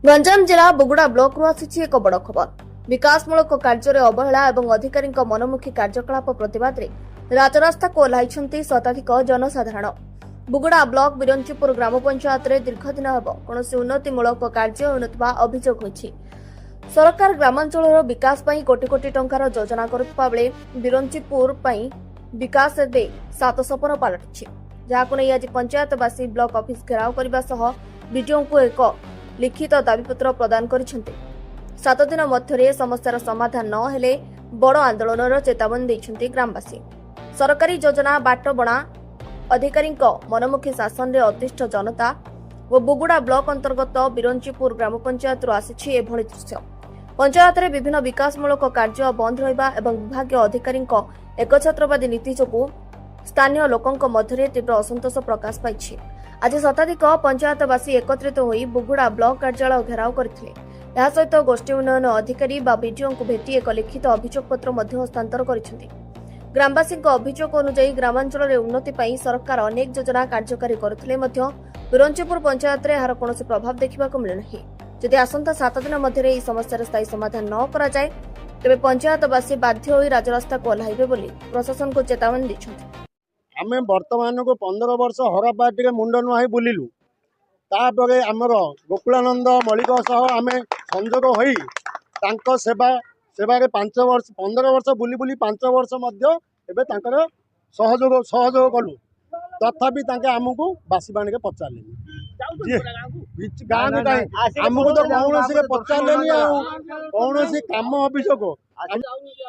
गंजाम जिला बुगुड़ा ब्लॉक रु आसी एक बड़ खबर। विकासमूलक कार्य अवहेला और अधिकारी मनमुखी कार्यकलाप प्रतिवाद राजरास्ता को ओह्लाइछन्ति शताधिक जनसाधारण। बुगुड़ा ब्लॉक बिरंचीपुर ग्राम पंचायत में दीर्घ दिन हेब कौन उन्नतिमूलक कार्य होनुवा अभियोग होइछि। सरकार ग्रामांचल विकास पर कोटी कोटी टंकार योजना करुवा बेले बिरंचीपुर विकास दे सात सपन पलटि जहां नहीं आज पंचायतवासी ब्लॉक ऑफिस घेराव करने विडीओ को एक लिखित दाबीपत्र प्रदान करिसेंते। 7 दिन मध्य समस्यार समाधान न हेले बड़ आंदोलन चेतावनी देइछन्ते ग्रामवासी। सरकारी योजना बाट बणा अधिकारी मनमुखी शासन रे अतिष्ठ जनता और बुगुड़ा ब्लॉक अंतर्गत बिरंचीपुर ग्राम पंचायत आसी एभली दृश्य। पंचायत में विभिन्न विकासमूलक कार्य बंद रहिबा एवं विभाग अधिकारी एकछत्रवादी नीति जोगु स्थानीय लोकों मध्य तीव्र असंतोष प्रकाश पाई। आज शताधिक पंचायतवासी एकत्रित होई बुगुड़ा ब्लॉक कार्यालय घेराव करथिले। यह सहित गोष्ठी उन्नयन अधिकारी बीडीओ को भेटी एक लिखित अभियोग पत्र हस्तांतर करिसेंति। ग्रामवासी अभियोग अनुसार ग्रामांचल में उन्नति पाई सरकार अनेक योजना कार्यकारी करुथिले मध्य बिरंचीपुर पंचायत में यार कौन प्रभाव देखा मिलुना। जदि आसंता 7 दिन मध्य समस्यार स्थायी समाधान न करा जाए तेबे पंचायतवासी बाध्य होई राजरास्ता को ओह्लाइबे बोली प्रशासन को चेतावनी दैछन्ति। आमे वर्तमान को 15 वर्ष हरा पार्टी मुंड नुआई बुलिलु तापर आमर गोकुलानंद मलिक सह आमे संजोग होई तांको सेवा सेवारे 5 वर्ष 15 वर्ष बुली बुली 5 वर्ष मध्य एबे तांकर सहयोग कलु तथापि तांके आमको बासी बाणी के पचारले गाँव में कहीं आमको तो कौन से पचारे कौन काम अभियोग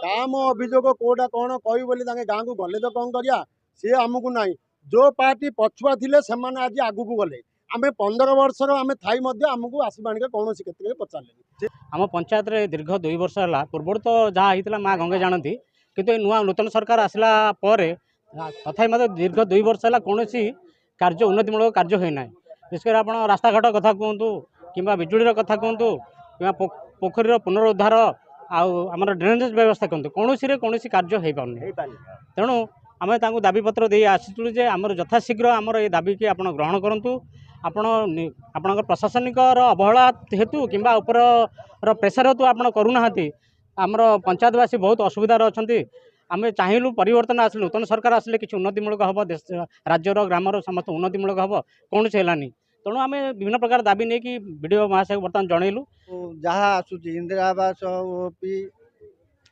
काम अभियोग कोटा कौन कही बोली गाँव को गले तो कौन करिया सी आमको ना जो पार्टी पछुआ थे से आज आगू को गले आम 15 वर्ष आम थाई आमको आसबाणी कौन क्षेत्र में पचारे। आम पंचायत रे दीर्घ 2 वर्ष है पूर्व तो जहाँ होता माँ गंगे जानती किंतु नुआ नूतन सरकार आसला तथा दीर्घ 2 वर्ष है कौन कार्य उन्नतिमूलक कार्य होना विशेषकर आप रास्ता घाट कथा कहतु कि बिजुड़ी कथा कहतु कि पोखरी पुनरुद्धार आम ड्रेनेज व्यवस्था कहतु कौन कार्य हो पारनी। तेणु आम दाबीपत्र दे आसलु जे आमर यथाशीघ्र आमर ये दाबी की आप ग्रहण करूँ आपण प्रशासनिक अवहेला हेतु कि ऊपर प्रेसर हेतु आप करूना आमर पंचायतवासी बहुत असुविधार अच्छा आम चाहलु परिवर्तन आसलु नूतन सरकार आसले कि उन्नतिमूलक हम राज्यर ग्रामर समस्त उन्नतिमूलक हम कौन से है तेणु आम विभिन्न प्रकार दाबी नहीं कि वीडियो महाशय बर्तमान जनइलु जहाँ आसूँ इंदिरा आवास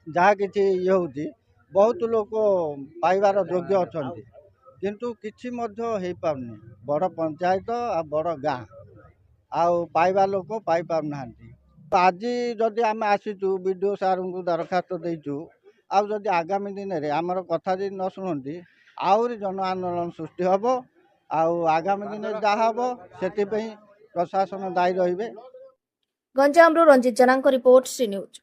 जहाँ कि ये हूँ बहुत लोग पाइबार योग्य अच्छा किंतु किसी हो पारनी बड़ पंचायत आ बड़ गाँ आउ पाइबा लोक पाई पारना। आज जदि आम आसीचु बीडीओ सार को दरखास्त देचु आदि आगामी दिन में आमर कथा जी न शुणुंती आहरी जन आंदोलन सृष्टि हम आगामी दिन जहाँ हम से प्रशासन दायी रे। गंजाम रंजित जनांक रिपोर्ट श्री न्यूज।